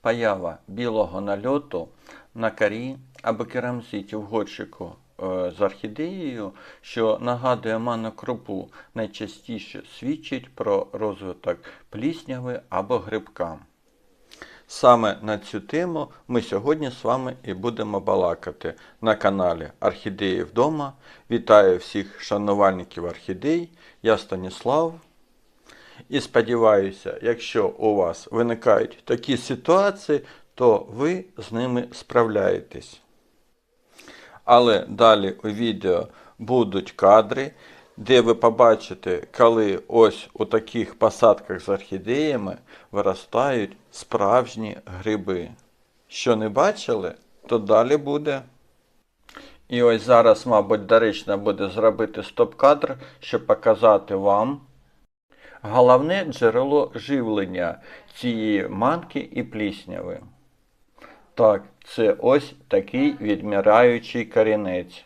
Поява білого нальоту на корі або керамзиті в горщику з орхідеєю, що нагадує манну-крупу, найчастіше свідчить про розвиток плісняви або грибка. Саме на цю тему ми сьогодні з вами і будемо балакати на каналі Орхідеї вдома. Вітаю всіх шанувальників орхідей, я Станіслав. І сподіваюся, якщо у вас виникають такі ситуації, то ви з ними справляєтесь. Але далі у відео будуть кадри, де ви побачите, коли ось у таких посадках з орхідеями виростають справжні гриби. Що не бачили, то далі буде. І ось зараз, мабуть, доречно буде зробити стоп-кадр, щоб показати вам головне джерело живлення цієї манки і плісняви. Так, це ось такий відмираючий корінець.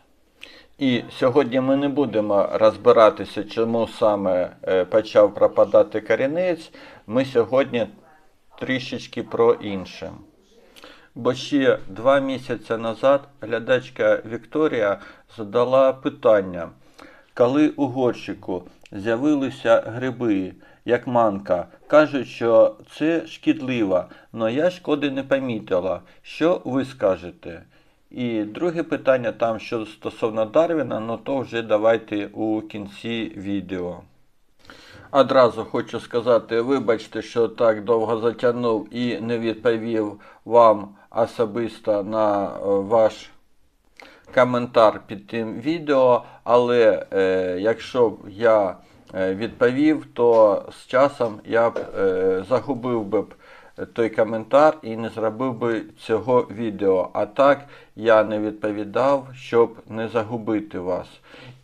І сьогодні ми не будемо розбиратися, чому саме почав пропадати корінець. Ми сьогодні трішечки про інше. Бо ще 2 місяці назад глядачка Вікторія задала питання, коли у горщику з'явилися гриби, як манка, кажуть, що це шкідливо, але я шкоди не помітила. Що ви скажете? І друге питання там, що стосовно Дарвіна, ну то вже давайте у кінці відео. Одразу хочу сказати, вибачте, що так довго затягнув і не відповів вам особисто на ваш коментар під тим відео, але якщо б я відповів, то з часом я б загубив би той коментар і не зробив би цього відео. А так я не відповідав, щоб не загубити вас.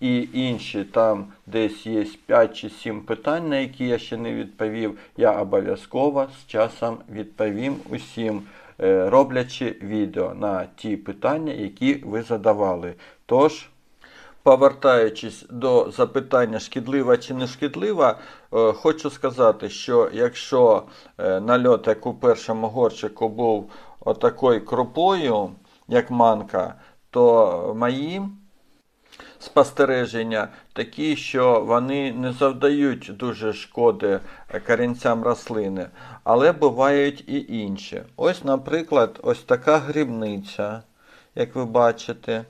І інші там десь є 5 чи 7 питань, на які я ще не відповів, я обов'язково з часом відповім усім, роблячи відео на ті питання, які ви задавали. Тож, повертаючись до запитання, шкідлива чи не шкідлива, хочу сказати, що якщо нальот, як у першому горщику, був отакою крупою, як манка, то мої спостереження такі, що вони не завдають дуже шкоди корінцям рослини, але бувають і інші. Ось, наприклад, ось така грибниця, як ви бачите.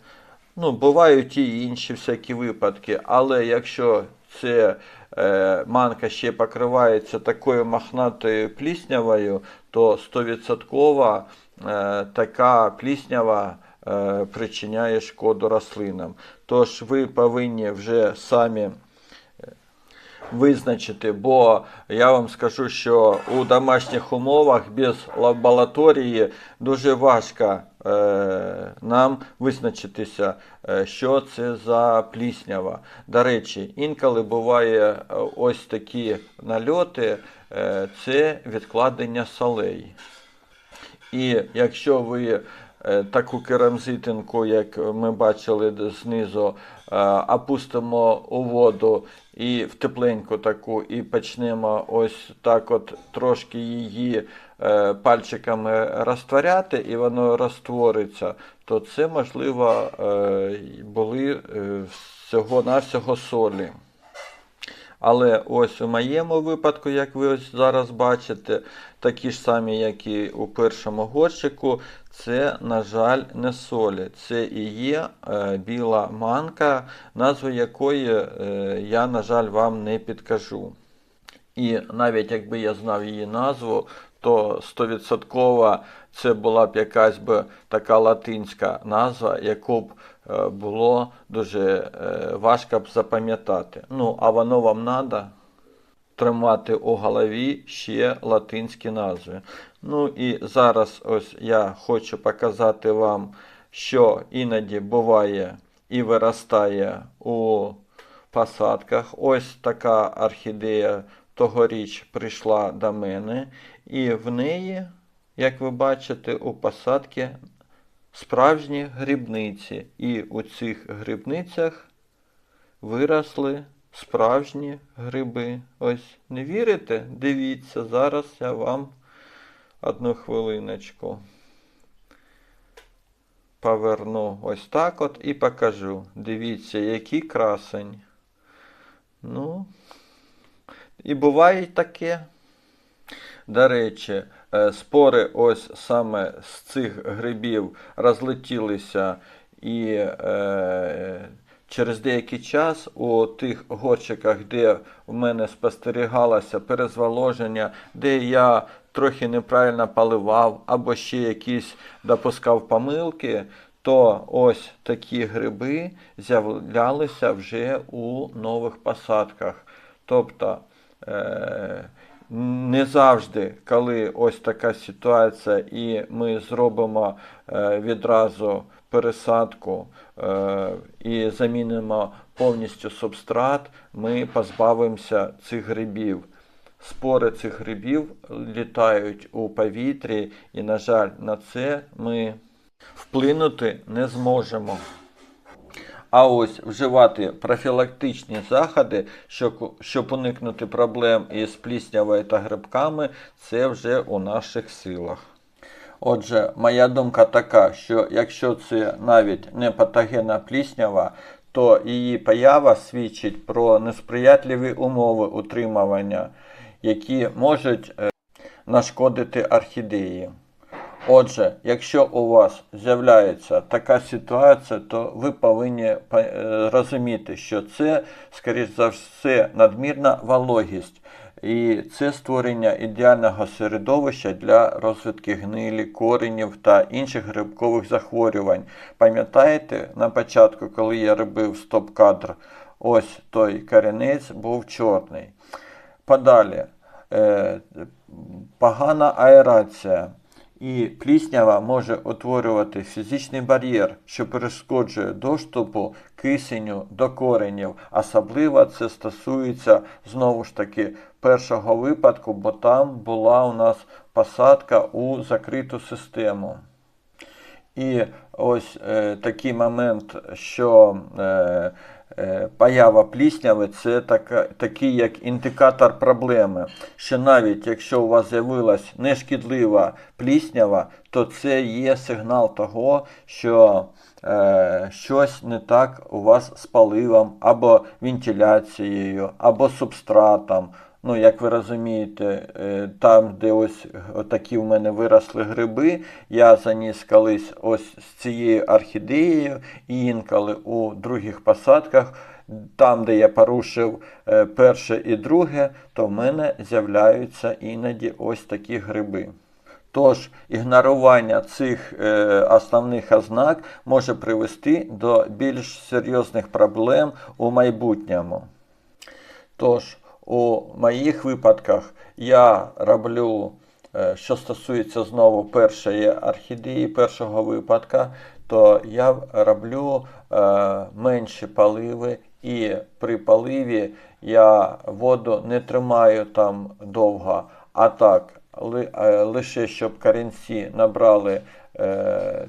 Ну, бувають і інші всякі випадки, але якщо це манка ще покривається такою мохнатою пліснявою, то 100% така пліснява причиняє шкоду рослинам. Тож ви повинні вже самі визначити, бо я вам скажу, що у домашніх умовах без лабораторії дуже важко нам визначитися, що це за пліснява. До речі, інколи буває ось такі нальоти, це відкладення солей. І якщо ви таку керамзитинку, як ми бачили знизу, опустимо у воду і в тепленьку таку, і почнемо ось так от трошки її пальчиками розтворяти, і воно розтвориться, то це, можливо, були всього-навсього солі. Але ось у моєму випадку, як ви ось зараз бачите, такі ж самі, як і у першому горщику, це, на жаль, не солі. Це і є біла манка, назву якої я, на жаль, вам не підкажу. І навіть якби я знав її назву, то 100% це була б якась би така латинська назва, яку б було дуже важко б запам'ятати. Ну, а воно вам треба тримати у голові ще латинські назви. Ну і зараз ось я хочу показати вам, що іноді буває і виростає у посадках. Ось така орхідея тогоріч прийшла до мене, і в неї, як ви бачите, у посадки справжні грибниці. І у цих грибницях виросли справжні гриби. Ось, не вірите? Дивіться, зараз я вам Одну хвилиночку. Поверну ось так от і покажу. Дивіться, який красень. Ну, і буває таке. До речі, спори ось саме з цих грибів розлетілися і через деякий час у тих горщиках, де в мене спостерігалося перезволоження, де я трохи неправильно поливав або ще якісь допускав помилки, то ось такі гриби з'являлися вже у нових посадках. Тобто не завжди, коли ось така ситуація і ми зробимо відразу пересадку і замінимо повністю субстрат, ми позбавимося цих грибів. Спори цих грибів літають у повітрі і, на жаль, на це ми вплинути не зможемо. А ось вживати профілактичні заходи, щоб уникнути проблем із пліснявою та грибками, це вже у наших силах. Отже, моя думка така, що якщо це навіть не патогенна пліснява, то її поява свідчить про несприятливі умови утримування, які можуть нашкодити орхідеї. Отже, якщо у вас з'являється така ситуація, то ви повинні розуміти, що це, скоріш за все, надмірна вологість. І це створення ідеального середовища для розвитку гнилі, коренів та інших грибкових захворювань. Пам'ятаєте, на початку, коли я робив стоп-кадр, ось той корінець був чорний. Подалі, погана аерація. І пліснява може утворювати фізичний бар'єр, що перешкоджує доступу кисню до коренів. Особливо це стосується, знову ж таки, першого випадку, бо там була у нас посадка у закриту систему. І ось такий момент, що поява плісняви – це такий як індикатор проблеми, що навіть якщо у вас з'явилась нешкідлива пліснява, то це є сигнал того, що щось не так у вас з поливом, або вентиляцією, або субстратом. Ну, як ви розумієте, там, де ось такі в мене виросли гриби, я заніс колись ось з цією орхідеєю, і інколи у других посадках, там, де я порушив перше і друге, то в мене з'являються іноді ось такі гриби. Тож, ігнорування цих основних ознак може привести до більш серйозних проблем у майбутньому. Тож, у моїх випадках я роблю, що стосується знову першої орхідеї, першого випадка, то я роблю менші поливи, і при поливі я воду не тримаю там довго, а так, лише щоб корінці набрали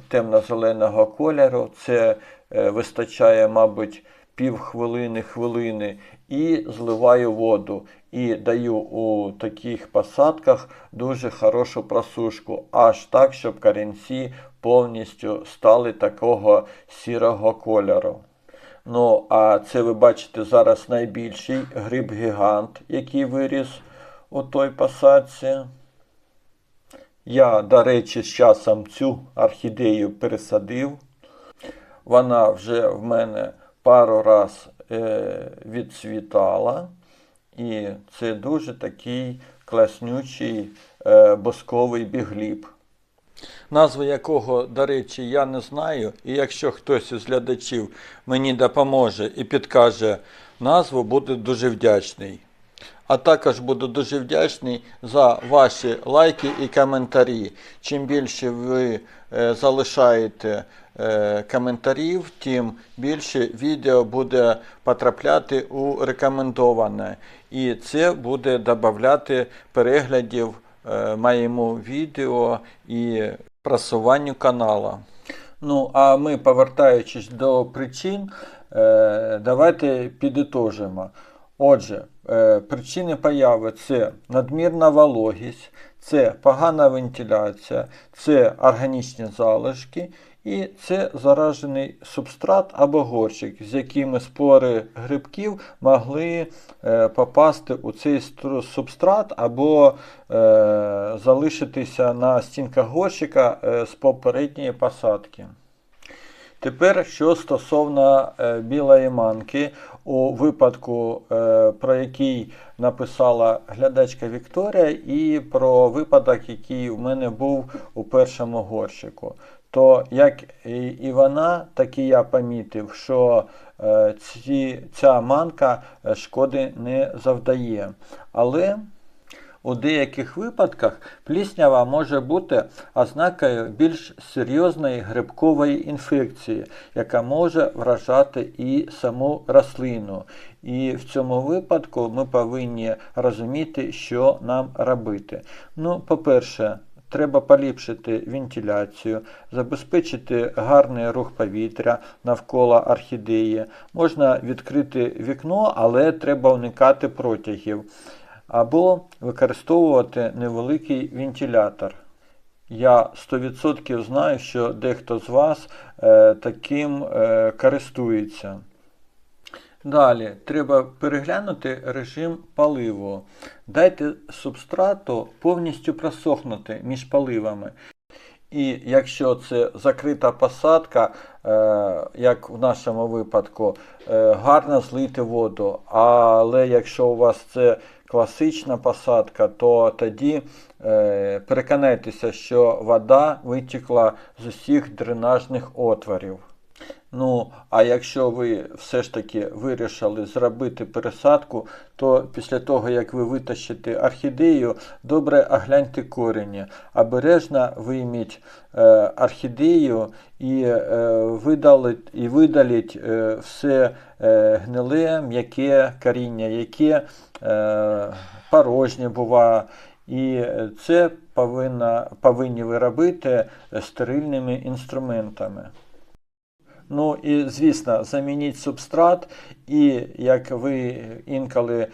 темно-зеленого кольору, це вистачає, мабуть, півхвилини, і зливаю воду. І даю у таких посадках дуже хорошу просушку, аж так, щоб корінці повністю стали такого сірого кольору. Ну, а це ви бачите зараз найбільший гриб-гігант, який виріс у той посадці. Я, до речі, з часом цю орхідею пересадив. Вона вже в мене пару раз відцвітала. І це дуже такий класнючий бусковий бігліб. Назву якого, до речі, я не знаю. І якщо хтось із глядачів мені допоможе і підкаже назву, буду дуже вдячний. А також буду дуже вдячний за ваші лайки і коментарі. Чим більше ви залишаєте коментарів, тим більше відео буде потрапляти у рекомендоване. І це буде додавати переглядів моєму відео і просуванню каналу. Ну, а ми, повертаючись до причин, давайте підітожимо. Отже, причини появи – це надмірна вологість, Це погана вентиляція, це органічні залишки і це заражений субстрат або горщик, з якими спори грибків могли попасти у цей субстрат або залишитися на стінках горщика з попередньої посадки. Тепер, що стосовно білої манки, у випадку, про який написала глядачка Вікторія, і про випадок, який в мене був у першому горщику, то як і вона, так і я помітив, що ця манка шкоди не завдає. Але у деяких випадках пліснява може бути ознакою більш серйозної грибкової інфекції, яка може вражати і саму рослину. І в цьому випадку ми повинні розуміти, що нам робити. Ну, по-перше, треба поліпшити вентиляцію, забезпечити гарний рух повітря навколо орхідеї. Можна відкрити вікно, але треба уникати протягів. Або використовувати невеликий вентилятор. Я 100% знаю, що дехто з вас таким користується. Далі, треба переглянути режим поливу. Дайте субстрату повністю просохнути між поливами. І якщо це закрита посадка, як в нашому випадку, гарно злити воду. Але якщо у вас це класична посадка, то тоді переконайтеся, що вода витікла з усіх дренажних отворів. Ну, а якщо ви все ж таки вирішили зробити пересадку, то після того, як ви витащите орхідею, добре огляньте корені. Обережно вийміть орхідею і видаліть все гниле, м'яке коріння, яке порожнє буває. І це повинні ви робити стерильними інструментами. Ну і, звісно, замініть субстрат, і як ви інколи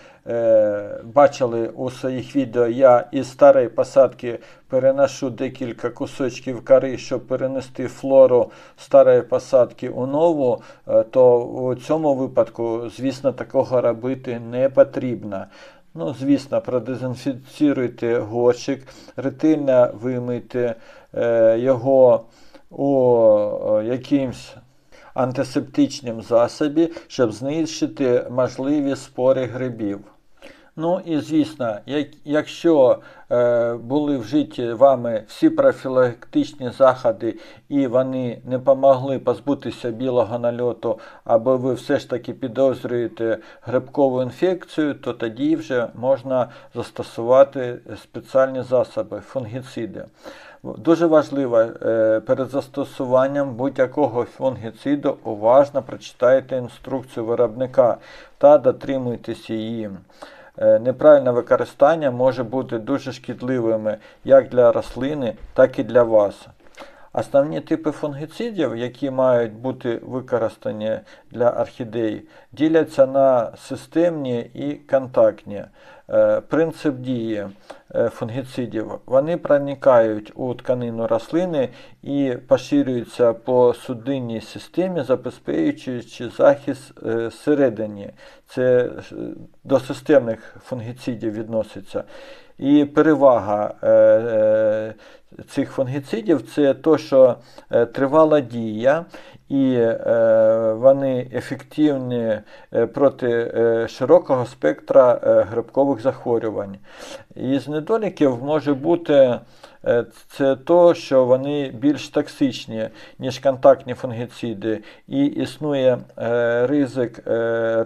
бачили у своїх відео, я із старої посадки переношу декілька кусочків кори, щоб перенести флору старої посадки у нову, то у цьому випадку, звісно, такого робити не потрібно. Ну, звісно, продезінфіцируйте горщик, ретельно вимийте його у якимсь антисептичним засобі, щоб знищити можливі спори грибів. Ну і звісно, якщо були вжиті вами всі профілактичні заходи і вони не помогли позбутися білого нальоту, або ви все ж таки підозрюєте грибкову інфекцію, то тоді вже можна застосувати спеціальні засоби, фунгіциди. Дуже важливо, перед застосуванням будь-якого фунгіциду уважно прочитайте інструкцію виробника та дотримуйтесь її. Неправильне використання може бути дуже шкідливими як для рослини, так і для вас. Основні типи фунгіцидів, які мають бути використані для орхідей, діляться на системні і контактні. Принцип дії фунгіцидів. Вони проникають у тканину рослини і поширюються по судинній системі, забезпечуючи захист всередині. Це до системних фунгіцидів відноситься. І перевага цих фунгіцидів – це те, що тривала дія, і вони ефективні проти широкого спектра грибкових захворювань. Із недоліків може бути це те, що вони більш токсичні, ніж контактні фунгіциди, і існує ризик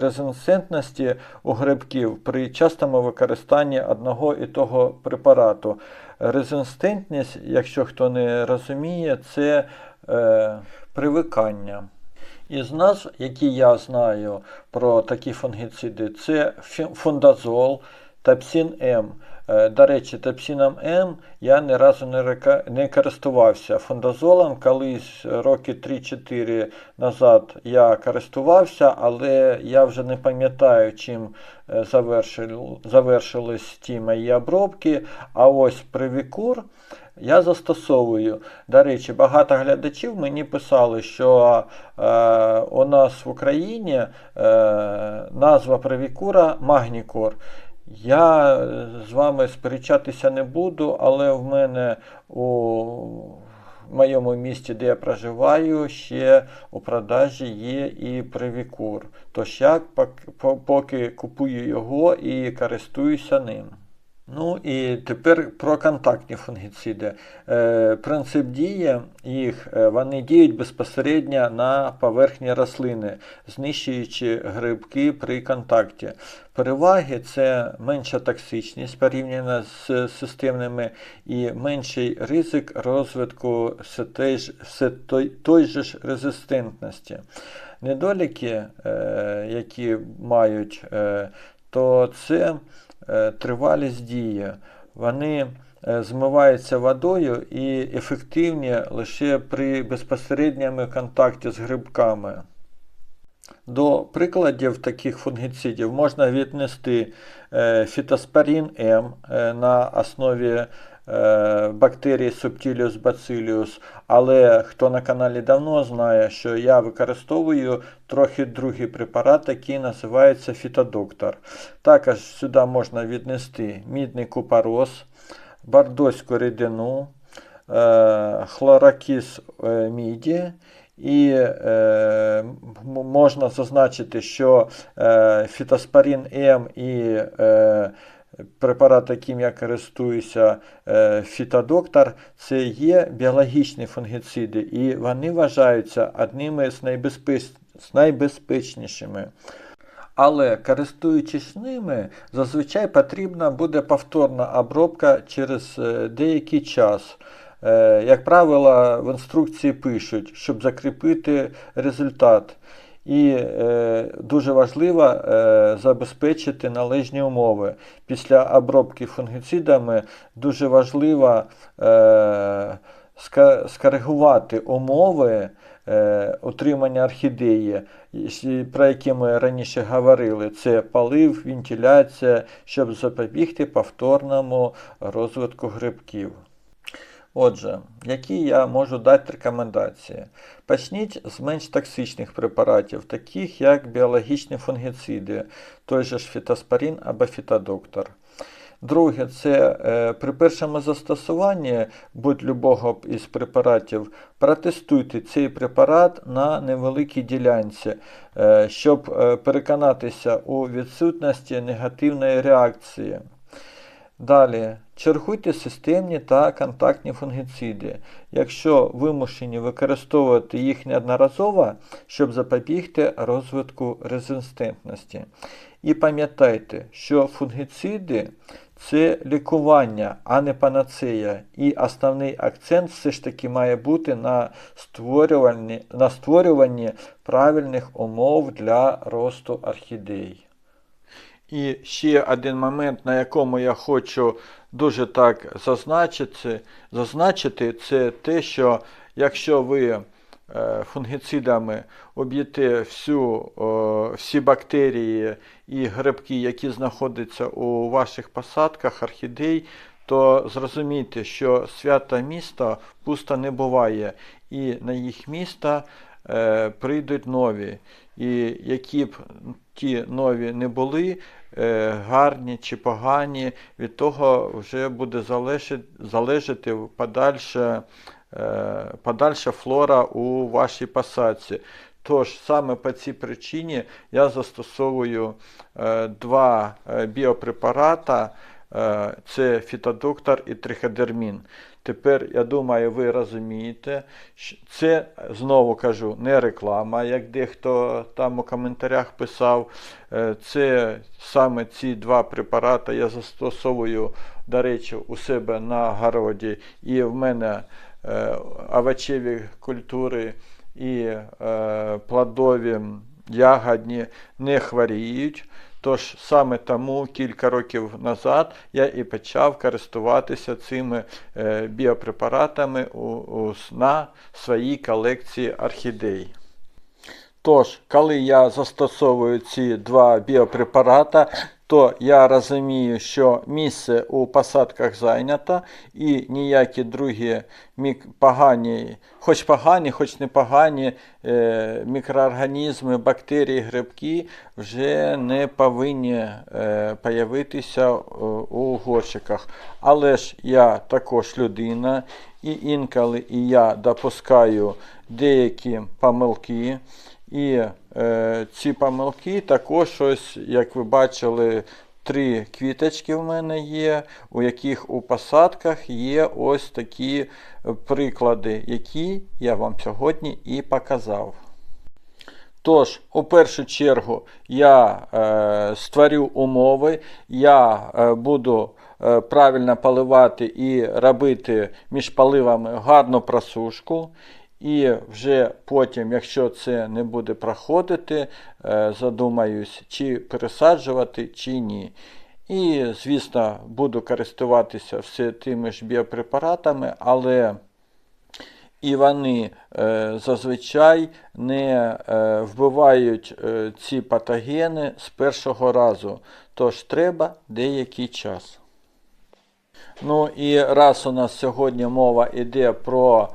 резистентності у грибків при частому використанні одного і того препарату. Резистентність, якщо хто не розуміє, це привикання. Із назв, які я знаю про такі фунгіциди, це фундазол, Тапсін М. До речі, Тапсіном М я ні разу не користувався. Фундазолом колись роки 3-4 назад я користувався, але я вже не пам'ятаю, чим завершились ті мої обробки. А ось Привікур я застосовую. До речі, багато глядачів мені писали, що у нас в Україні назва Привікура Магнікор. Я з вами сперечатися не буду, але в мене у моєму місті, де я проживаю, ще у продажі є і Привікур. Тож я поки купую його і користуюся ним. Ну і тепер про контактні фунгіциди. Принцип дії їх, вони діють безпосередньо на поверхні рослини, знищуючи грибки при контакті. Переваги – це менша токсичність порівняно з системними і менший ризик розвитку той же ж резистентності. Недоліки, які мають, то це тривалість дії. Вони змиваються водою і ефективні лише при безпосередньому контакті з грибками. До прикладів таких фунгіцидів можна віднести фітоспорін М на основі бактерії Subtilis bacillus, але хто на каналі давно знає, що я використовую трохи другий препарат, який називається Фітодоктор. Також сюди можна віднести мідний купорос, бордоську рідину, хлорокіс міді. І можна зазначити, що фітоспорін М і препарат, яким я користуюся, Фітодоктор, це є біологічні фунгіциди, і вони вважаються одними з найбезпечнішими. Але користуючись ними, зазвичай потрібна буде повторна обробка через деякий час. Як правило, в інструкції пишуть, щоб закріпити результат. І дуже важливо забезпечити належні умови. Після обробки фунгіцидами дуже важливо скоригувати умови утримання орхідеї, про які ми раніше говорили. Це полив, вентиляція, щоб запобігти повторному розвитку грибків. Отже, які я можу дати рекомендації? Почніть з менш токсичних препаратів, таких як біологічні фунгіциди, той же ж фітоспорін або фітодоктор. Друге, це при першому застосуванні будь-любого із препаратів протестуйте цей препарат на невеликій ділянці, щоб переконатися у відсутності негативної реакції. Далі, чергуйте системні та контактні фунгіциди, якщо вимушені використовувати їх неодноразово, щоб запобігти розвитку резистентності. І пам'ятайте, що фунгіциди – це лікування, а не панацея. І основний акцент все ж таки має бути на створюванні правильних умов для росту орхідей. І ще один момент, на якому я хочу дуже так зазначити, це те, що якщо ви фунгіцидами об'єте всі бактерії і грибки, які знаходяться у ваших посадках орхідей, то зрозумійте, що свято місто пусто не буває, і на їх місто прийдуть нові. І які б ті нові не були, гарні чи погані, від того вже буде залежати подальша флора у вашій посадці. Тож саме по цій причині я застосовую два біопрепарата, це Фітодоктор і Триходермін. Тепер, я думаю, ви розумієте, що це, знову кажу, не реклама, як дехто там у коментарях писав. Це саме ці два препарати я застосовую, до речі, у себе на городі. І в мене овочеві культури і плодові ягодні не хворіють. Тож саме тому кілька років назад я і почав користуватися цими біопрепаратами на своїй колекції орхідей. Тож, коли я застосовую ці два біопрепарати, то я розумію, що місце у посадках зайнято і ніякі другі погані, хоч непогані мікроорганізми, бактерії, грибки вже не повинні появитися у горщиках. Але ж я також людина, і інколи і я допускаю деякі помилки. І ці помилки також, ось, як ви бачили, 3 квіточки в мене є, у яких у посадках є ось такі приклади, які я вам сьогодні і показав. Тож, у першу чергу, я створю умови, я буду правильно поливати і робити між поливами гарну просушку. І вже потім, якщо це не буде проходити, задумаюсь, чи пересаджувати, чи ні. І, звісно, буду користуватися все тими ж біопрепаратами, але і вони зазвичай не вбивають ці патогени з першого разу. Тож треба деякий час. Ну і раз у нас сьогодні мова йде про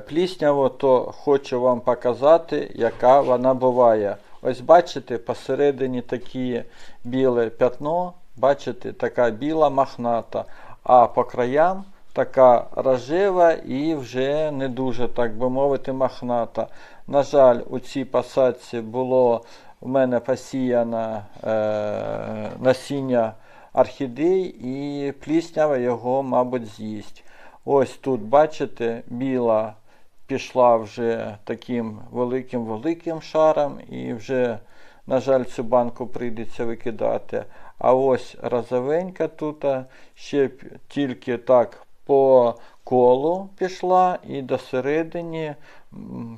плісняву, то хочу вам показати, яка вона буває. Ось бачите, посередині таке біле пятно, бачите, така біла мохната, а по краям така рожева і вже не дуже, так би мовити, мохната. На жаль, у цій посадці було в мене посіяно насіння орхідей і пліснява його, мабуть, з'їсть. Ось тут, бачите, біла пішла вже таким великим шаром і вже, на жаль, цю банку прийдеться викидати. А ось розовенька тут ще тільки так по колу пішла і до середини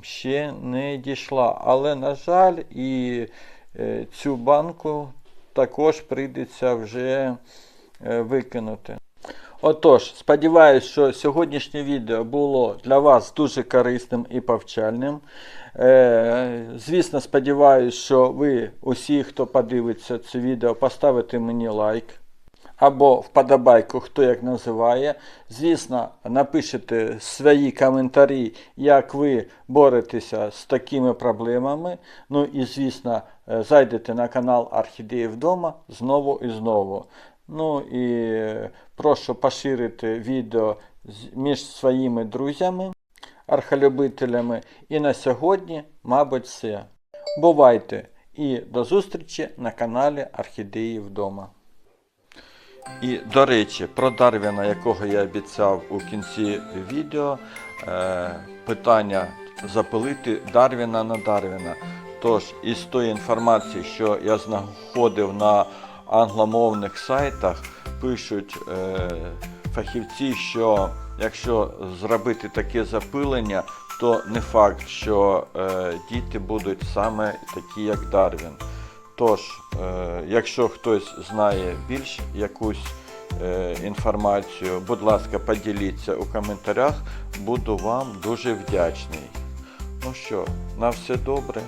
ще не дійшла. Але, на жаль, і цю банку також прийдеться вже викинути. Отож, сподіваюся, що сьогоднішнє відео було для вас дуже корисним і повчальним. Звісно, сподіваюся, що ви усі, хто подивиться це відео, поставите мені лайк або вподобайку, хто як називає. Звісно, напишіть свої коментарі, як ви боретеся з такими проблемами. Ну і, звісно, зайдете на канал Орхідеї вдома знову і знову. Ну і прошу поширити відео між своїми друзями, орхолюбителями. І на сьогодні, мабуть, все. Бувайте і до зустрічі на каналі Орхідеї вдома. І, до речі, про Дарвіна, якого я обіцяв у кінці відео, питання запилити Дарвіна на Дарвіна. Тож, із тої інформації, що я знаходив на англомовних сайтах, пишуть фахівці, що якщо зробити таке запилення, то не факт, що діти будуть саме такі, як Дарвін. Тож, якщо хтось знає більш якусь інформацію, будь ласка, поділіться у коментарях, буду вам дуже вдячний. Ну що, на все добре.